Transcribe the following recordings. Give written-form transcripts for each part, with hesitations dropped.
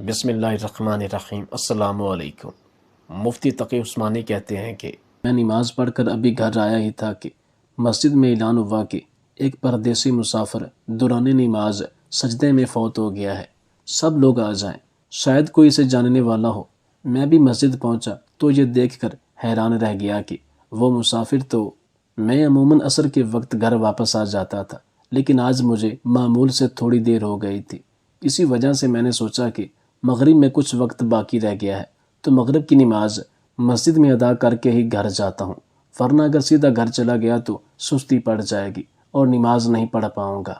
بسم اللہ الرحمن الرحیم۔ السلام علیکم۔ مفتی تقی عثمانی کہتے ہیں کہ میں نماز پڑھ کر ابھی گھر آیا ہی تھا کہ مسجد میں اعلان ہوا کہ ایک پردیسی مسافر دوران نماز سجدے میں فوت ہو گیا ہے، سب لوگ آ جائیں، شاید کوئی اسے جاننے والا ہو۔ میں بھی مسجد پہنچا تو یہ دیکھ کر حیران رہ گیا کہ وہ مسافر تو میں عموماً عصر کے وقت گھر واپس آ جاتا تھا، لیکن آج مجھے معمول سے تھوڑی دیر ہو گئی تھی۔ اسی وجہ سے میں نے سوچا کہ مغرب میں کچھ وقت باقی رہ گیا ہے تو مغرب کی نماز مسجد میں ادا کر کے ہی گھر جاتا ہوں، ورنہ اگر سیدھا گھر چلا گیا تو سستی پڑ جائے گی اور نماز نہیں پڑھ پاؤں گا۔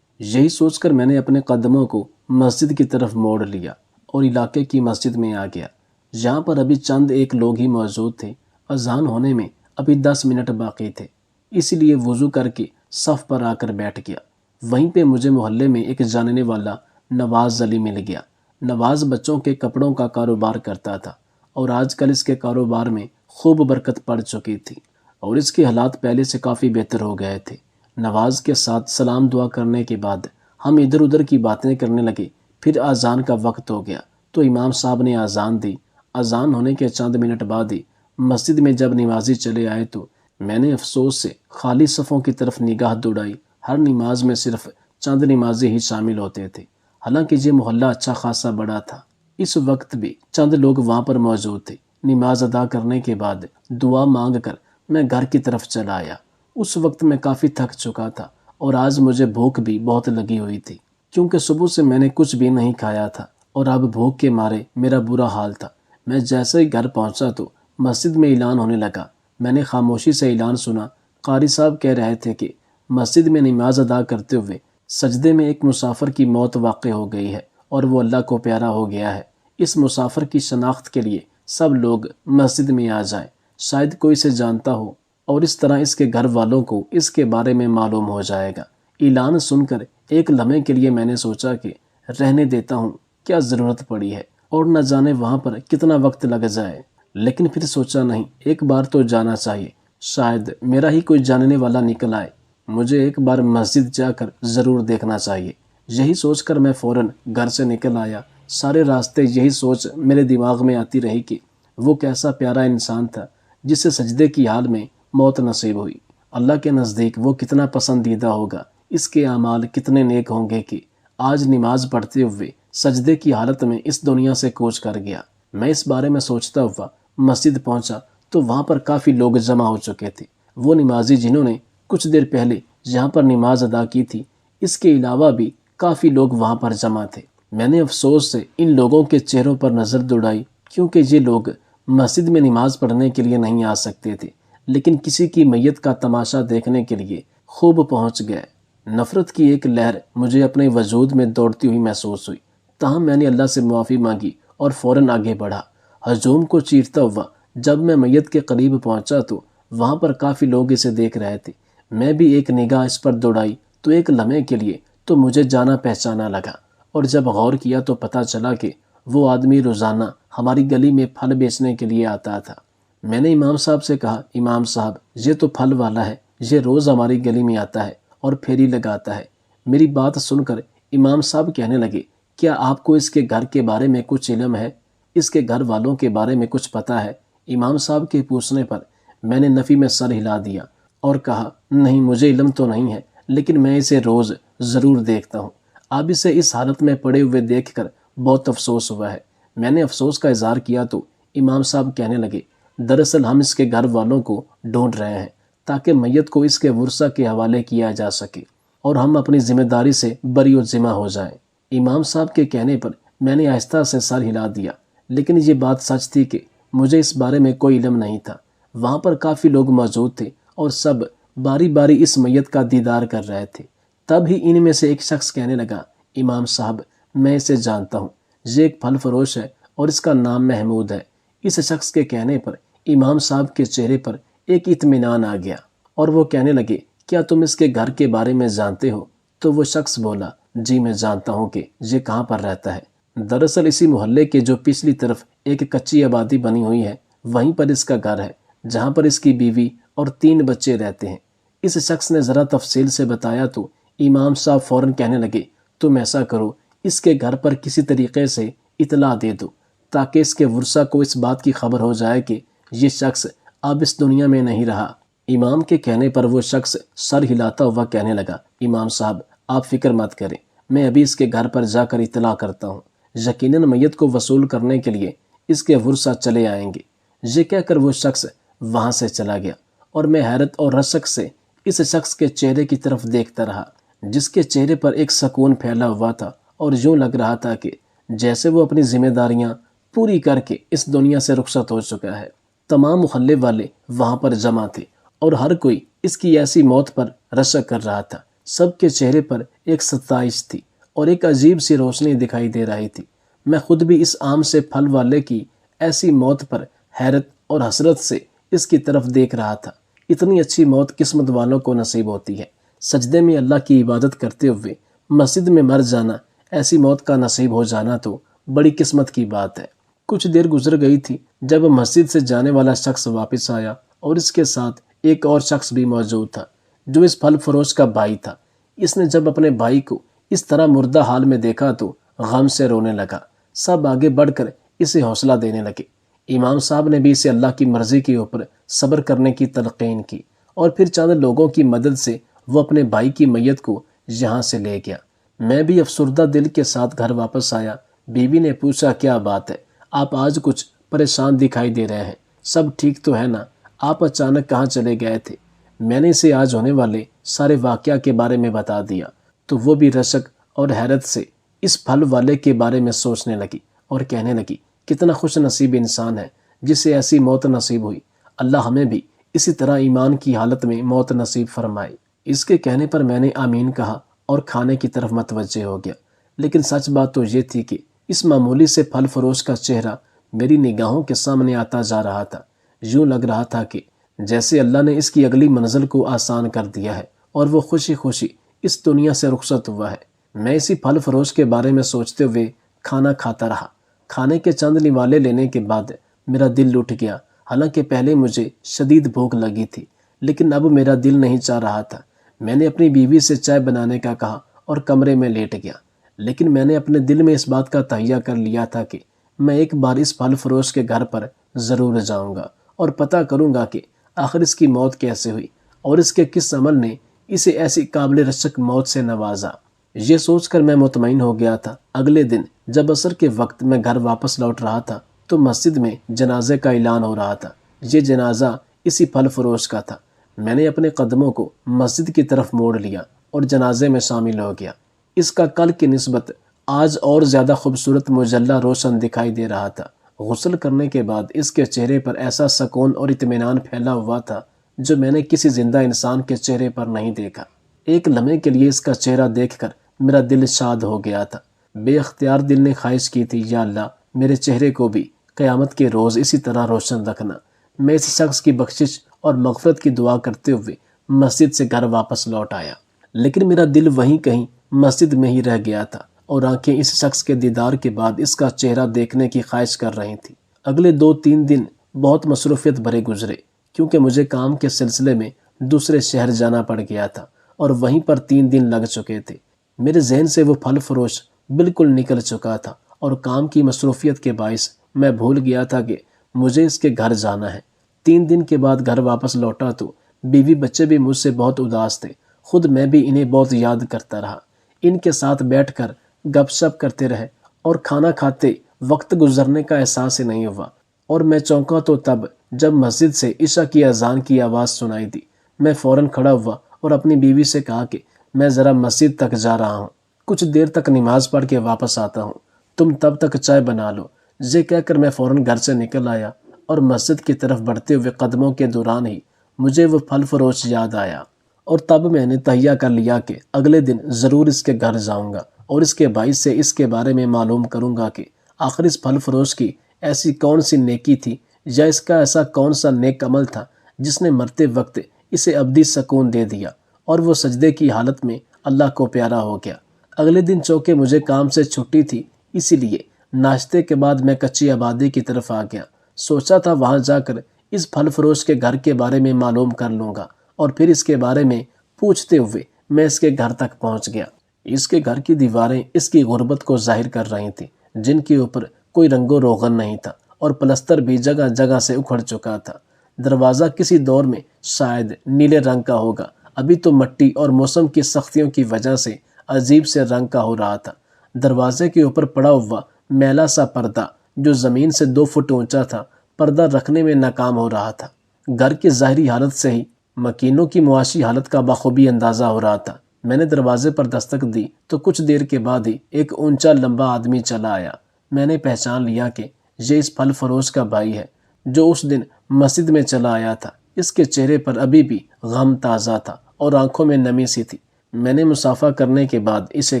یہی سوچ کر میں نے اپنے قدموں کو مسجد کی طرف موڑ لیا اور علاقے کی مسجد میں آ گیا۔ یہاں پر ابھی چند ایک لوگ ہی موجود تھے، اذان ہونے میں ابھی 10 منٹ باقی تھے، اس لیے وضو کر کے صف پر آ کر بیٹھ گیا۔ وہیں پہ مجھے محلے میں ایک جاننے والا نواز علی مل گیا۔ نواز بچوں کے کپڑوں کا کاروبار کرتا تھا اور آج کل اس کے کاروبار میں خوب برکت پڑ چکی تھی اور اس کے حالات پہلے سے کافی بہتر ہو گئے تھے۔ نواز کے ساتھ سلام دعا کرنے کے بعد ہم ادھر ادھر کی باتیں کرنے لگے۔ پھر اذان کا وقت ہو گیا تو امام صاحب نے اذان دی۔ اذان ہونے کے چند منٹ بعد ہی مسجد میں جب نمازی چلے آئے تو میں نے افسوس سے خالی صفوں کی طرف نگاہ دوڑائی۔ ہر نماز میں صرف چند نمازی ہی شامل ہوتے تھے، حالانکہ یہ محلہ اچھا خاصا بڑا تھا۔ اس وقت بھی چند لوگ وہاں پر موجود تھے۔ نماز ادا کرنے کے بعد دعا مانگ کر میں گھر کی طرف چلا آیا۔ اس وقت میں کافی تھک چکا تھا اور آج مجھے بھوک بھی بہت لگی ہوئی تھی، کیونکہ صبح سے میں نے کچھ بھی نہیں کھایا تھا اور اب بھوک کے مارے میرا برا حال تھا۔ میں جیسے ہی گھر پہنچا تو مسجد میں اعلان ہونے لگا۔ میں نے خاموشی سے اعلان سنا۔ قاری صاحب کہہ رہے تھے کہ مسجد میں نماز ادا کرتے ہوئے سجدے میں ایک مسافر کی موت واقع ہو گئی ہے اور وہ اللہ کو پیارا ہو گیا ہے۔ اس مسافر کی شناخت کے لیے سب لوگ مسجد میں آ جائیں، شاید کوئی سے جانتا ہو اور اس طرح اس کے گھر والوں کو اس کے بارے میں معلوم ہو جائے گا۔ اعلان سن کر ایک لمحے کے لیے میں نے سوچا کہ رہنے دیتا ہوں، کیا ضرورت پڑی ہے اور نہ جانے وہاں پر کتنا وقت لگ جائے، لیکن پھر سوچا نہیں، ایک بار تو جانا چاہیے، شاید میرا ہی کوئی جاننے والا نکل آئے، مجھے ایک بار مسجد جا کر ضرور دیکھنا چاہیے۔ یہی سوچ کر میں فوراً گھر سے نکل آیا۔ سارے راستے یہی سوچ میرے دماغ میں آتی رہی کہ وہ کیسا پیارا انسان تھا جسے سجدے کی حال میں موت نصیب ہوئی۔ اللہ کے نزدیک وہ کتنا پسندیدہ ہوگا، اس کے اعمال کتنے نیک ہوں گے کہ آج نماز پڑھتے ہوئے سجدے کی حالت میں اس دنیا سے کوچ کر گیا۔ میں اس بارے میں سوچتا ہوا مسجد پہنچا تو وہاں پر کافی لوگ جمع ہو چکے تھے۔ وہ نمازی جنہوں نے کچھ دیر پہلے یہاں پر نماز ادا کی تھی، اس کے علاوہ بھی کافی لوگ وہاں پر جمع تھے۔ میں نے افسوس سے ان لوگوں کے چہروں پر نظر دوڑائی، کیونکہ یہ لوگ مسجد میں نماز پڑھنے کے لیے نہیں آ سکتے تھے، لیکن کسی کی میت کا تماشا دیکھنے کے لیے خوب پہنچ گئے۔ نفرت کی ایک لہر مجھے اپنے وجود میں دوڑتی ہوئی محسوس ہوئی، تاہم میں نے اللہ سے معافی مانگی اور فوراً آگے بڑھا۔ ہجوم کو چیرتا ہوا جب میں میت کے قریب پہنچا تو وہاں پر کافی لوگ اسے دیکھ رہے تھے۔ میں بھی ایک نگاہ اس پر دوڑائی تو ایک لمحے کے لیے تو مجھے جانا پہچانا لگا، اور جب غور کیا تو پتہ چلا کہ وہ آدمی روزانہ ہماری گلی میں پھل بیچنے کے لیے آتا تھا۔ میں نے امام صاحب سے کہا، امام صاحب یہ تو پھل والا ہے، یہ روز ہماری گلی میں آتا ہے اور پھیری لگاتا ہے۔ میری بات سن کر امام صاحب کہنے لگے، کیا آپ کو اس کے گھر کے بارے میں کچھ علم ہے؟ اس کے گھر والوں کے بارے میں کچھ پتہ ہے؟ امام صاحب کے پوچھنے پر میں نے نفی میں سر ہلا دیا اور کہا، نہیں مجھے علم تو نہیں ہے، لیکن میں اسے روز ضرور دیکھتا ہوں۔ اب اسے اس حالت میں پڑے ہوئے دیکھ کر بہت افسوس ہوا ہے۔ میں نے افسوس کا اظہار کیا تو امام صاحب کہنے لگے، دراصل ہم اس کے گھر والوں کو ڈھونڈ رہے ہیں تاکہ میت کو اس کے ورثہ کے حوالے کیا جا سکے اور ہم اپنی ذمہ داری سے بری و ذمہ ہو جائیں۔ امام صاحب کے کہنے پر میں نے آہستہ سے سر ہلا دیا، لیکن یہ بات سچ تھی کہ مجھے اس بارے میں کوئی علم نہیں تھا۔ وہاں پر کافی لوگ موجود تھے اور سب باری باری اس میت کا دیدار کر رہے تھے۔ تب ہی ان میں سے ایک شخص کہنے لگا، امام صاحب میں اسے جانتا ہوں، یہ ایک پھل فروش ہے اور اس کا نام محمود ہے۔ اس شخص کے کہنے پر امام صاحب کے چہرے پر ایک اطمینان آ گیا اور وہ کہنے لگے، کیا تم اس کے گھر کے بارے میں جانتے ہو؟ تو وہ شخص بولا، جی میں جانتا ہوں کہ یہ کہاں پر رہتا ہے۔ دراصل اسی محلے کے جو پچھلی طرف ایک کچی آبادی بنی ہوئی ہے، وہیں پر اس کا گھر ہے، جہاں پر اس کی بیوی اور 3 بچے رہتے ہیں۔ اس شخص نے ذرا تفصیل سے بتایا تو امام صاحب فوراً کہنے لگے، تم ایسا کرو، اس کے گھر پر کسی طریقے سے اطلاع دے دو تاکہ اس کے ورثہ کو اس بات کی خبر ہو جائے کہ یہ شخص اب اس دنیا میں نہیں رہا۔ امام کے کہنے پر وہ شخص سر ہلاتا ہوا کہنے لگا، امام صاحب آپ فکر مت کریں، میں ابھی اس کے گھر پر جا کر اطلاع کرتا ہوں، یقیناً میت کو وصول کرنے کے لیے اس کے ورثہ چلے آئیں گے۔ یہ کہہ کر وہ شخص وہاں سے چلا گیا اور میں حیرت اور رشک سے اس شخص کے چہرے کی طرف دیکھتا رہا، جس کے چہرے پر ایک سکون پھیلا ہوا تھا اور یوں لگ رہا تھا کہ جیسے وہ اپنی ذمہ داریاں پوری کر کے اس دنیا سے رخصت ہو چکا ہے۔ تمام محلے والے وہاں پر جمع تھے اور ہر کوئی اس کی ایسی موت پر رشک کر رہا تھا۔ سب کے چہرے پر ایک ستائش تھی اور ایک عجیب سی روشنی دکھائی دے رہی تھی۔ میں خود بھی اس آم سے پھل والے کی ایسی موت پر حیرت اور حسرت سے اس کی طرف دیکھ رہا تھا۔ اتنی اچھی موت قسمت والوں کو نصیب ہوتی ہے۔ سجدے میں اللہ کی عبادت کرتے ہوئے مسجد میں مر جانا، ایسی موت کا نصیب ہو جانا تو بڑی قسمت کی بات ہے۔ کچھ دیر گزر گئی تھی جب مسجد سے جانے والا شخص واپس آیا اور اس کے ساتھ ایک اور شخص بھی موجود تھا جو اس پھل فروش کا بھائی تھا۔ اس نے جب اپنے بھائی کو اس طرح مردہ حال میں دیکھا تو غم سے رونے لگا۔ سب آگے بڑھ کر اسے حوصلہ دینے لگے۔ امام صاحب نے بھی اسے اللہ کی مرضی کے اوپر صبر کرنے کی تلقین کی اور پھر چند لوگوں کی مدد سے وہ اپنے بھائی کی میت کو یہاں سے لے گیا۔ میں بھی افسردہ دل کے ساتھ گھر واپس آیا۔ بیوی نے پوچھا، کیا بات ہے، آپ آج کچھ پریشان دکھائی دے رہے ہیں، سب ٹھیک تو ہے نا؟ آپ اچانک کہاں چلے گئے تھے؟ میں نے اسے آج ہونے والے سارے واقعہ کے بارے میں بتا دیا تو وہ بھی رشک اور حیرت سے اس پھل والے کے بارے میں سوچنے لگی اور کہنے لگی، کتنا خوش نصیب انسان ہے جسے ایسی موت نصیب ہوئی۔ اللہ ہمیں بھی اسی طرح ایمان کی حالت میں موت نصیب فرمائے۔ اس کے کہنے پر میں نے آمین کہا اور کھانے کی طرف متوجہ ہو گیا۔ لیکن سچ بات تو یہ تھی کہ اس معمولی سے پھل فروش کا چہرہ میری نگاہوں کے سامنے آتا جا رہا تھا۔ یوں لگ رہا تھا کہ جیسے اللہ نے اس کی اگلی منزل کو آسان کر دیا ہے اور وہ خوشی خوشی اس دنیا سے رخصت ہوا ہے۔ میں اسی پھل فروش کے بارے میں سوچتے ہوئے کھانا کھاتا رہا۔ کھانے کے چند نوالے لینے کے بعد میرا دل اٹھ گیا۔ حالانکہ پہلے مجھے شدید بھوک لگی تھی لیکن اب میرا دل نہیں چاہ رہا تھا۔ میں نے اپنی بیوی سے چائے بنانے کا کہا اور کمرے میں لیٹ گیا۔ لیکن میں نے اپنے دل میں اس بات کا تہیہ کر لیا تھا کہ میں ایک بار اس پھل فروش کے گھر پر ضرور جاؤں گا اور پتہ کروں گا کہ آخر اس کی موت کیسے ہوئی اور اس کے کس عمل نے اسے ایسی قابل رشک موت سے نوازا۔ یہ سوچ کر میں مطمئن ہو گیا تھا۔ اگلے دن جب عصر کے وقت میں گھر واپس لوٹ رہا تھا تو مسجد میں جنازے کا اعلان ہو رہا تھا۔ یہ جنازہ اسی پھل فروش کا تھا۔ میں نے اپنے قدموں کو مسجد کی طرف موڑ لیا اور جنازے میں شامل ہو گیا۔ اس کا کل کی نسبت آج اور زیادہ خوبصورت مجلہ روشن دکھائی دے رہا تھا۔ غسل کرنے کے بعد اس کے چہرے پر ایسا سکون اور اطمینان پھیلا ہوا تھا جو میں نے کسی زندہ انسان کے چہرے پر نہیں دیکھا۔ ایک لمحے کے لیے اس کا چہرہ دیکھ کر میرا دل شاد ہو گیا تھا۔ بے اختیار دل نے خواہش کی تھی، یا اللہ میرے چہرے کو بھی قیامت کے روز اسی طرح روشن رکھنا۔ میں اس شخص کی بخشش اور مغفرت کی دعا کرتے ہوئے مسجد سے گھر واپس لوٹ آیا۔ لیکن میرا دل وہیں کہیں مسجد میں ہی رہ گیا تھا اور آنکھیں اس شخص کے دیدار کے بعد اس کا چہرہ دیکھنے کی خواہش کر رہی تھی۔ اگلے 2-3 دن بہت مصروفیت بھرے گزرے کیونکہ مجھے کام کے سلسلے میں دوسرے شہر جانا پڑ گیا تھا اور وہیں پر 3 دن لگ چکے تھے۔ میرے ذہن سے وہ پھل فروش بالکل نکل چکا تھا اور کام کی مصروفیت کے باعث میں بھول گیا تھا کہ مجھے اس کے گھر جانا ہے۔ 3 دن کے بعد گھر واپس لوٹا تو بیوی بچے بھی مجھ سے بہت اداس تھے۔ خود میں بھی انہیں بہت یاد کرتا رہا۔ ان کے ساتھ بیٹھ کر گپ شپ کرتے رہے اور کھانا کھاتے وقت گزرنے کا احساس ہی نہیں ہوا۔ اور میں چونکا تو تب جب مسجد سے عشاء کی اذان کی آواز سنائی دی۔ میں فوراً کھڑا ہوا اور اپنی بیوی سے کہا کہ میں ذرا مسجد تک جا رہا ہوں، کچھ دیر تک نماز پڑھ کے واپس آتا ہوں، تم تب تک چائے بنا لو۔ یہ کہہ کر میں فوراً گھر سے نکل آیا اور مسجد کی طرف بڑھتے ہوئے قدموں کے دوران ہی مجھے وہ پھل فروش یاد آیا اور تب میں نے تہیہ کر لیا کہ اگلے دن ضرور اس کے گھر جاؤں گا اور اس کے باعث سے اس کے بارے میں معلوم کروں گا کہ آخر اس پھل فروش کی ایسی کون سی نیکی تھی یا اس کا ایسا کون سا نیک عمل تھا جس نے مرتے وقت اسے ابدی سکون دے دیا اور وہ سجدے کی حالت میں اللہ کو پیارا ہو گیا۔ اگلے دن چونکہ مجھے کام سے چھٹی تھی، اسی لیے ناشتے کے بعد میں کچی آبادی کی طرف آ گیا۔ سوچا تھا وہاں جا کر اس پھل فروش کے گھر کے بارے میں معلوم کر لوں گا اور پھر اس کے بارے میں پوچھتے ہوئے میں اس کے گھر تک پہنچ گیا۔ اس کے گھر کی دیواریں اس کی غربت کو ظاہر کر رہی تھیں۔ جن کے اوپر کوئی رنگ و روغن نہیں تھا اور پلستر بھی جگہ جگہ سے اکھڑ چکا تھا۔ دروازہ کسی دور میں شاید نیلے رنگ کا ہوگا، ابھی تو مٹی اور موسم کی سختیوں کی وجہ سے عجیب سے رنگ کا ہو رہا تھا۔ دروازے کے اوپر پڑا ہوا میلا سا پردہ جو زمین سے 2 فٹ اونچا تھا، پردہ رکھنے میں ناکام ہو رہا تھا۔ گھر کی ظاہری حالت سے ہی مکینوں کی معاشی حالت کا بخوبی اندازہ ہو رہا تھا۔ میں نے دروازے پر دستک دی تو کچھ دیر کے بعد ہی ایک اونچا لمبا آدمی چلا آیا۔ میں نے پہچان لیا کہ یہ اس پھل فروش کا بھائی ہے جو اس دن مسجد میں چلا آیا تھا۔ اس کے چہرے پر ابھی بھی غم تازہ تھا اور آنکھوں میں نمی سی تھی۔ میں نے مصافحہ کرنے کے بعد اسے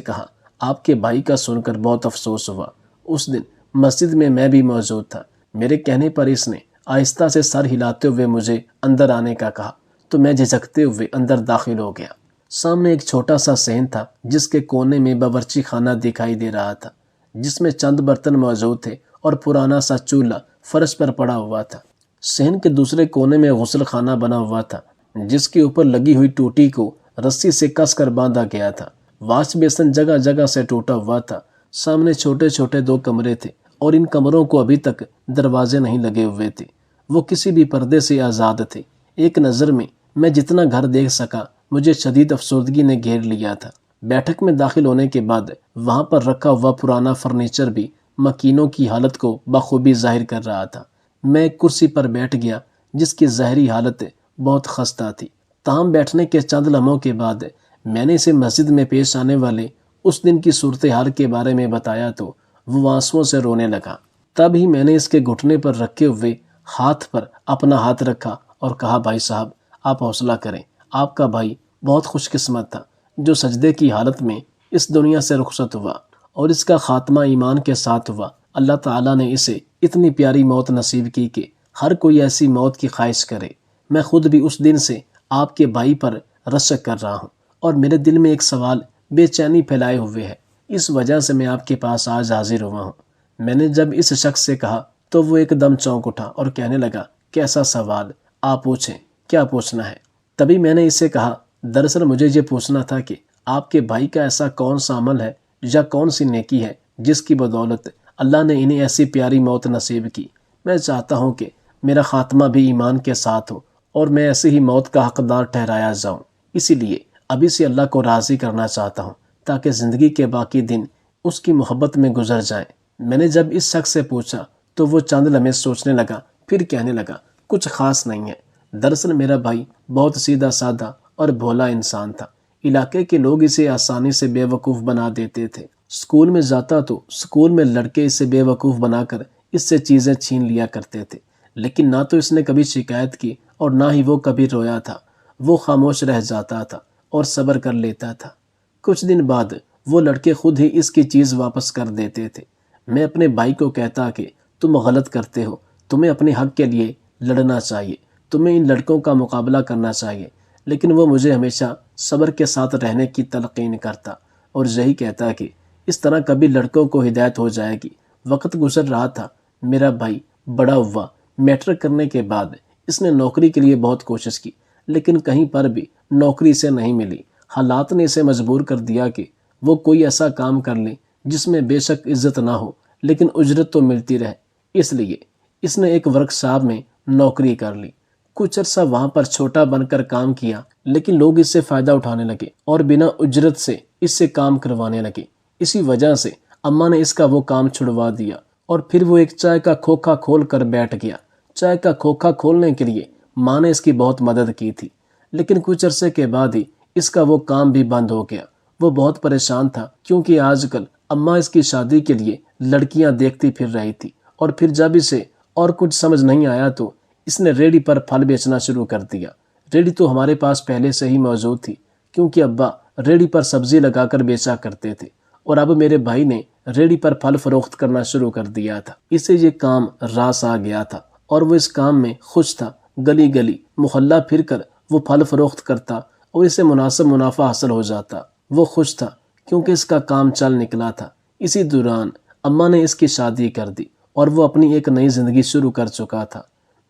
کہا، آپ کے بھائی کا سن کر بہت افسوس ہوا۔ اس دن مسجد میں بھی موجود تھا۔ میرے کہنے پر اس نے آہستہ سے سر ہلاتے ہوئے مجھے اندر آنے کا کہا تو میں جھجکتے ہوئے اندر داخل ہو گیا۔ سامنے ایک چھوٹا سا صحن تھا جس کے کونے میں باورچی خانہ دکھائی دے رہا تھا، جس میں چند برتن موجود تھے اور پرانا سا چولہا فرش پر پڑا ہوا تھا۔ صحن کے دوسرے کونے میں غسل خانہ بنا ہوا تھا جس کے اوپر لگی ہوئی ٹوٹی کو رسی سے کس کر باندھا گیا تھا۔ واش بیسن جگہ جگہ سے ٹوٹا ہوا تھا۔ سامنے چھوٹے چھوٹے 2 کمرے تھے اور ان کمروں کو ابھی تک دروازے نہیں لگے ہوئے تھے، وہ کسی بھی پردے سے آزاد تھے۔ ایک نظر میں جتنا گھر دیکھ سکا مجھے شدید افسردگی نے گھیر لیا تھا۔ بیٹھک میں داخل ہونے کے بعد وہاں پر رکھا ہوا پرانا فرنیچر بھی مکینوں کی حالت کو بخوبی ظاہر کر رہا تھا۔ میں ایک کرسی پر بیٹھ گیا جس کی ظاہری حالت بہت خستہ تھی۔ تاہم بیٹھنے کے چند لمحوں کے بعد میں نے اسے مسجد میں پیش آنے والے اس دن کی صورتحال کے بارے میں بتایا تو وہ آنسوؤں سے رونے لگا۔ تب ہی میں نے اس کے گھٹنے پر رکھے ہوئے ہاتھ پر اپنا ہاتھ رکھا اور کہا، بھائی صاحب آپ حوصلہ کریں، آپ کا بھائی بہت خوش قسمت تھا جو سجدے کی حالت میں اس دنیا سے رخصت ہوا اور اس کا خاتمہ ایمان کے ساتھ ہوا۔ اللہ تعالیٰ نے اسے اتنی پیاری موت نصیب کی کہ ہر کوئی ایسی موت کی خواہش کرے۔ میں خود بھی اس دن سے آپ کے بھائی پر رشک کر رہا ہوں اور میرے دل میں ایک سوال بے چینی پھیلائے ہوئے ہے، اس وجہ سے میں آپ کے پاس آج حاضر ہوا ہوں۔ میں نے جب اس شخص سے کہا تو وہ ایک دم چونک اٹھا اور کہنے لگا، کیسا سوال؟ آپ پوچھیں، کیا پوچھنا ہے؟ تبھی میں نے اسے کہا، دراصل مجھے یہ پوچھنا تھا کہ آپ کے بھائی کا ایسا کون سا عمل ہے یا کون سی نیکی ہے جس کی بدولت اللہ نے انہیں ایسی پیاری موت نصیب کی۔ میں چاہتا ہوں کہ میرا خاتمہ بھی ایمان کے ساتھ ہو اور میں ایسی ہی موت کا حقدار ٹھہرایا جاؤں۔ اسی لیے ابھی سے اللہ کو راضی کرنا چاہتا ہوں تاکہ زندگی کے باقی دن اس کی محبت میں گزر جائیں۔ میں نے جب اس شخص سے پوچھا تو وہ چند لمحے سوچنے لگا، پھر کہنے لگا، کچھ خاص نہیں ہے۔ دراصل میرا بھائی بہت سیدھا سادہ اور بھولا انسان تھا۔ علاقے کے لوگ اسے آسانی سے بے وقوف بنا دیتے تھے۔ اسکول میں جاتا تو اسکول میں لڑکے اسے بے وقوف بنا کر اس سے چیزیں چھین لیا کرتے تھے، لیکن نہ تو اس نے کبھی شکایت کی اور نہ ہی وہ کبھی رویا تھا۔ وہ خاموش رہ جاتا تھا اور صبر کر لیتا تھا۔ کچھ دن بعد وہ لڑکے خود ہی اس کی چیز واپس کر دیتے تھے۔ میں اپنے بھائی کو کہتا کہ تم غلط کرتے ہو، تمہیں اپنے حق کے لیے لڑنا چاہیے، تمہیں ان لڑکوں کا مقابلہ کرنا چاہیے، لیکن وہ مجھے ہمیشہ صبر کے ساتھ رہنے کی تلقین کرتا اور یہی کہتا کہ اس طرح کبھی لڑکوں کو ہدایت ہو جائے گی۔ وقت گزر رہا تھا، میرا بھائی بڑا ہوا۔ میٹرک کرنے کے بعد اس نے نوکری کے لیے بہت کوشش کی، لیکن کہیں پر بھی نوکری سے نہیں ملی۔ حالات نے اسے مجبور کر دیا کہ وہ کوئی ایسا کام کر لے جس میں بے شک عزت نہ ہو لیکن اجرت تو ملتی رہے۔ اس لیے اس نے ایک ورک شاپ میں نوکری کر لی۔ کچھ عرصہ وہاں پر چھوٹا بن کر کام کیا، لیکن لوگ اس سے فائدہ اٹھانے لگے اور بنا اجرت سے اس سے کام کروانے لگے۔ اسی وجہ سے اماں نے اس کا وہ کام چھڑوا دیا اور پھر وہ ایک چائے کا کھوکھا کھول کر بیٹھ گیا۔ چائے کا کھوکھا کھولنے کے لیے ماں نے اس کی بہت مدد کی تھی، لیکن کچھ عرصے کے بعد ہی اس کا وہ کام بھی بند ہو گیا۔ وہ بہت پریشان تھا کیونکہ آج کل اماں اس کی شادی کے لیے لڑکیاں دیکھتی پھر رہی تھی، اور پھر جب اسے اور کچھ سمجھ نہیں آیا تو اس نے ریڑھی پر پھل بیچنا شروع کر دیا۔ ریڑھی تو ہمارے پاس پہلے سے ہی موجود تھی کیونکہ ابا ریڑھی پر سبزی لگا کر بیچا کرتے تھے، اور اب میرے بھائی نے ریڑھی پر پھل فروخت کرنا شروع کر دیا تھا۔ اسے یہ کام راس آ گیا تھا اور وہ اس کام میں خوش تھا۔ گلی گلی محلہ پھر کر وہ پھل فروخت کرتا اور اسے مناسب منافع حاصل ہو جاتا۔ وہ خوش تھا کیونکہ اس کا کام چل نکلا تھا۔ اسی دوران اماں نے اس کی شادی کر دی اور وہ اپنی ایک نئی زندگی شروع کر چکا تھا۔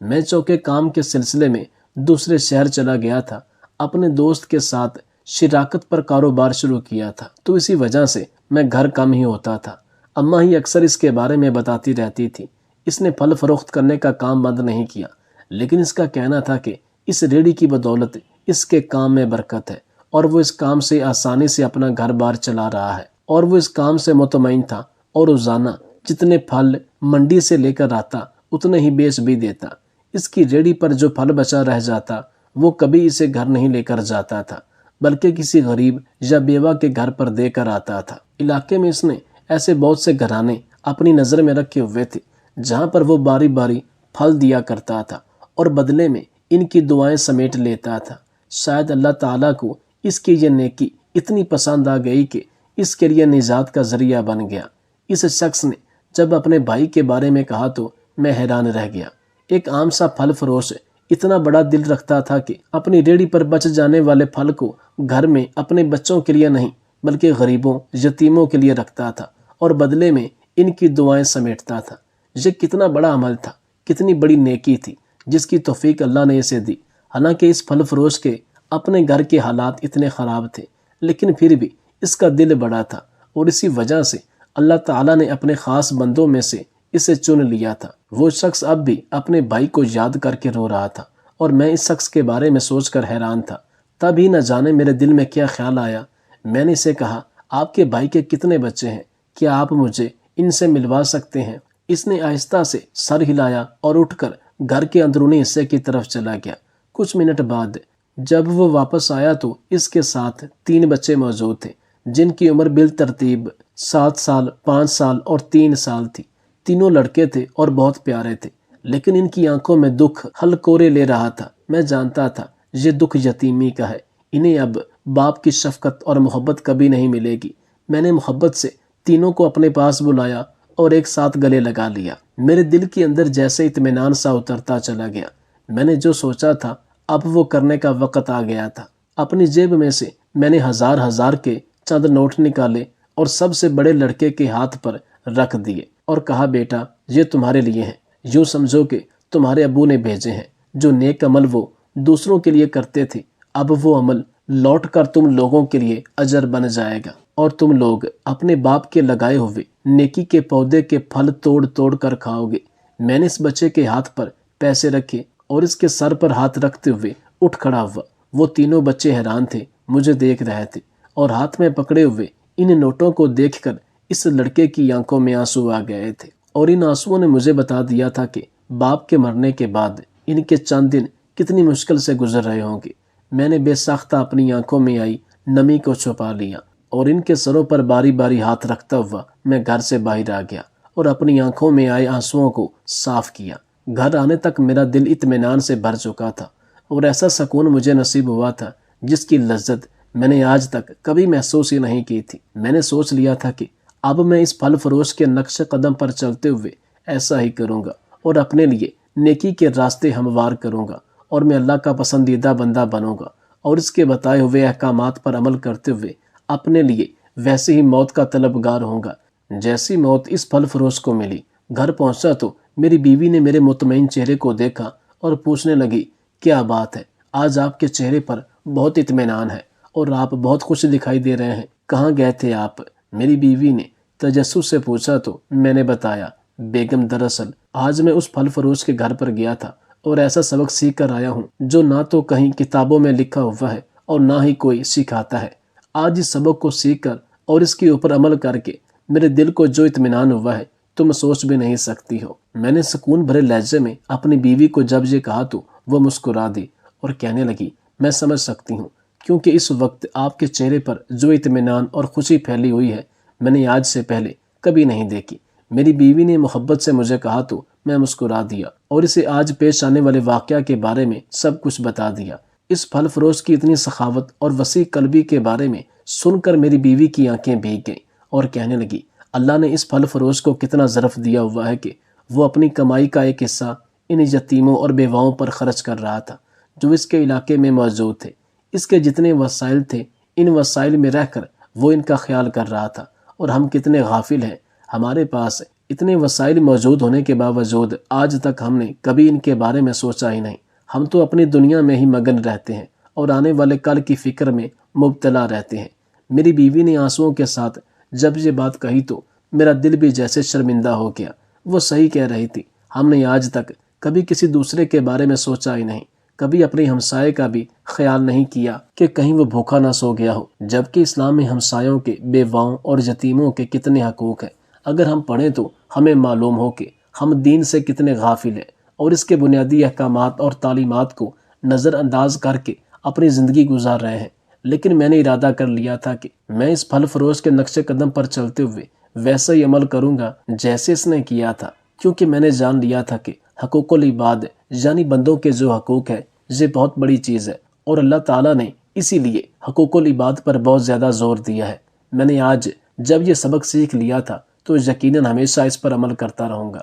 میں چونکہ کام کے سلسلے میں دوسرے شہر چلا گیا تھا، اپنے دوست کے ساتھ شراکت پر کاروبار شروع کیا تھا، تو اسی وجہ سے میں گھر کم ہی ہوتا تھا۔ اماں ہی اکثر اس کے بارے میں بتاتی رہتی تھی۔ اس نے پھل فروخت کرنے کا کام بند نہیں کیا، لیکن اس کا کہنا تھا کہ اس ریڑھی کی بدولت اس کے کام میں برکت ہے، اور وہ اس کام سے آسانی سے اپنا گھر بار چلا رہا ہے، اور وہ اس کام سے مطمئن تھا، اور روزانہ جتنے پھل منڈی سے لے کر آتا اتنے ہی بیچ بھی دیتا۔ اس کی ریڑھی پر جو پھل بچا رہ جاتا وہ کبھی اسے گھر نہیں لے کر جاتا تھا، بلکہ کسی غریب یا بیوہ کے گھر پر دے کر آتا تھا۔ علاقے میں اس نے ایسے بہت سے گھرانے اپنی نظر میں رکھے ہوئے تھے جہاں پر وہ باری باری پھل دیا کرتا تھا اور بدلے میں ان کی دعائیں سمیٹ لیتا تھا۔ شاید اللہ تعالیٰ کو اس کی یہ نیکی اتنی پسند آ گئی کہ اس کے لیے نجات کا ذریعہ بن گیا۔ اس شخص نے جب اپنے بھائی کے بارے میں کہا تو میں حیران رہ گیا۔ ایک عام سا پھل فروش اتنا بڑا دل رکھتا تھا کہ اپنی ریڑھی پر بچ جانے والے پھل کو گھر میں اپنے بچوں کے لیے نہیں بلکہ غریبوں یتیموں کے لیے رکھتا تھا اور بدلے میں ان کی دعائیں سمیٹتا تھا۔ یہ کتنا بڑا عمل تھا، کتنی بڑی نیکی تھی جس کی توفیق اللہ نے اسے دی۔ حالانکہ اس پھل فروش کے اپنے گھر کے حالات اتنے خراب تھے، لیکن پھر بھی اس کا دل بڑا تھا، اور اسی وجہ سے اللہ تعالیٰ نے اپنے خاص بندوں میں سے اسے چن لیا تھا۔ وہ شخص اب بھی اپنے بھائی کو یاد کر کے رو رہا تھا، اور میں اس شخص کے بارے میں سوچ کر حیران تھا۔ تب ہی نہ جانے میرے دل میں کیا خیال آیا۔ میں نے اسے کہا، آپ کے بھائی کے کتنے بچے ہیں؟ کیا آپ مجھے ان سے ملوا سکتے ہیں؟ اس نے آہستہ سے سر ہلایا اور اٹھ کر گھر کے اندرونی حصے کی طرف چلا گیا۔ کچھ منٹ بعد جب وہ واپس آیا تو اس کے ساتھ 3 بچے موجود تھے جن کی عمر بالترتیب 7 سال، 5 سال اور 3 سال تھی۔ تینوں لڑکے تھے اور بہت پیارے تھے، لیکن ان کی آنکھوں میں دکھ ہلکورے لے رہا تھا۔ میں جانتا تھا یہ دکھ یتیمی کا ہے، انہیں اب باپ کی شفقت اور محبت کبھی نہیں ملے گی۔ میں نے محبت سے تینوں کو اپنے پاس بلایا اور ایک ساتھ گلے لگا لیا۔ میرے دل کے اندر جیسے اطمینان سا اترتا چلا گیا۔ میں نے جو سوچا تھا اب وہ کرنے کا وقت آ گیا تھا۔ اپنی جیب میں سے میں نے ہزار کے چند نوٹ نکالے اور سب سے بڑے لڑکے کے ہاتھ پر رکھ دیے اور کہا، بیٹا یہ تمہارے لیے ہیں، یوں سمجھو کہ تمہارے ابو نے بھیجے ہیں۔ جو نیک عمل وہ دوسروں کے لیے کرتے تھے، اب وہ عمل لوٹ کر تم لوگوں کے لیے اجر بن جائے گا، اور تم لوگ اپنے باپ کے لگائے ہوئے نیکی کے پودے کے پھل توڑ کر کھاؤ گے۔ میں نے اس بچے کے ہاتھ پر پیسے رکھے اور اس کے سر پر ہاتھ رکھتے ہوئے اٹھ کھڑا ہوا۔ وہ تینوں بچے حیران تھے، مجھے دیکھ رہے تھے، اور ہاتھ میں پکڑے ہوئے ان نوٹوں کو دیکھ کر اس لڑکے کی آنکھوں میں آنسو آ گئے تھے، اور ان آنسوؤں نے مجھے بتا دیا تھا کہ باپ کے مرنے کے بعد ان کے چند دن کتنی مشکل سے گزر رہے ہوں گے۔ میں نے بے ساختہ اپنی آنکھوں میں آئی نمی کو چھپا لیا، اور ان کے سروں پر باری باری ہاتھ رکھتا ہوا میں گھر سے باہر آ گیا اور اپنی آنکھوں میں آئے آنسوؤں کو صاف کیا۔ گھر آنے تک میرا دل اطمینان سے بھر چکا تھا، اور ایسا سکون مجھے نصیب ہوا تھا جس کی لذت میں نے آج تک کبھی محسوس ہی نہیں کی تھی۔ میں نے سوچ لیا تھا کہ اب میں اس پھل فروش کے نقش قدم پر چلتے ہوئے ایسا ہی کروں گا، اور اپنے لیے نیکی کے راستے ہموار کروں گا، اور میں اللہ کا پسندیدہ بندہ بنوں گا، اور اس کے بتائے ہوئے احکامات پر عمل کرتے ہوئے اپنے لیے ویسے ہی موت کا طلبگار ہوں گا جیسی موت اس پھل فروش کو ملی۔ گھر پہنچا تو میری بیوی نے میرے مطمئن چہرے کو دیکھا اور پوچھنے لگی، کیا بات ہے؟ آج آپ کے چہرے پر بہت اطمینان ہے اور آپ بہت خوش دکھائی دے رہے ہیں، کہاں گئے تھے آپ؟ میری بیوی نے تجسس سے پوچھا تو میں نے بتایا، بیگم دراصل آج میں اس پھل فروش کے گھر پر گیا تھا اور ایسا سبق سیکھ کر آیا ہوں جو نہ تو کہیں کتابوں میں لکھا ہوا ہے اور نہ ہی کوئی سکھاتا ہے۔ آج اس سبق کو سیکھ کر اور اس کے اوپر عمل کر کے میرے دل کو جو اطمینان ہوا ہے تم سوچ بھی نہیں سکتی ہو۔ میں نے سکون بھرے لہجے میں اپنی بیوی کو جب یہ کہا تو وہ مسکرا دی اور کہنے لگی، میں سمجھ سکتی ہوں، کیونکہ اس وقت آپ کے چہرے پر جو اطمینان اور خوشی پھیلی ہوئی ہے میں نے آج سے پہلے کبھی نہیں دیکھی۔ میری بیوی نے محبت سے مجھے کہا تو میں مسکرا دیا اور اسے آج پیش آنے والے واقعہ کے بارے میں سب کچھ بتا دیا۔ اس پھل فروش کی اتنی سخاوت اور وسیع قلبی کے بارے میں سن کر میری بیوی کی آنکھیں بھیگ گئیں اور کہنے لگی، اللہ نے اس پھل فروش کو کتنا ظرف دیا ہوا ہے کہ وہ اپنی کمائی کا ایک حصہ ان یتیموں اور بیواؤں پر خرچ کر رہا تھا جو اس کے علاقے میں موجود تھے۔ اس کے جتنے وسائل تھے ان وسائل میں رہ کر وہ ان کا خیال کر رہا تھا، اور ہم کتنے غافل ہیں، ہمارے پاس اتنے وسائل موجود ہونے کے باوجود آج تک ہم نے کبھی ان کے بارے میں سوچا ہی نہیں۔ ہم تو اپنی دنیا میں ہی مگن رہتے ہیں اور آنے والے کل کی فکر میں مبتلا رہتے ہیں۔ میری بیوی نے آنسوؤں کے ساتھ جب یہ بات کہی تو میرا دل بھی جیسے شرمندہ ہو گیا۔ وہ صحیح کہہ رہی تھی، ہم نے آج تک کبھی کسی دوسرے کے بارے میں سوچا ہی نہیں، کبھی اپنے ہمسائے کا بھی خیال نہیں کیا کہ کہیں وہ بھوکا نہ سو گیا ہو، جبکہ اسلام میں ہمسایوں کے، بیواؤں اور یتیموں کے کتنے حقوق ہیں۔ اگر ہم پڑھیں تو ہمیں معلوم ہو کہ ہم دین سے کتنے غافل ہیں اور اس کے بنیادی احکامات اور تعلیمات کو نظر انداز کر کے اپنی زندگی گزار رہے ہیں۔ لیکن میں نے ارادہ کر لیا تھا کہ میں اس پھل فروش کے نقش قدم پر چلتے ہوئے ویسا ہی عمل کروں گا جیسے اس نے کیا تھا، کیونکہ میں نے جان لیا تھا کہ حقوق العباد یعنی بندوں کے جو حقوق ہے یہ بہت بڑی چیز ہے، اور اللہ تعالیٰ نے اسی لیے حقوق العباد پر بہت زیادہ زور دیا ہے۔ میں نے آج جب یہ سبق سیکھ لیا تھا تو یقیناً ہمیشہ اس پر عمل کرتا رہوں گا۔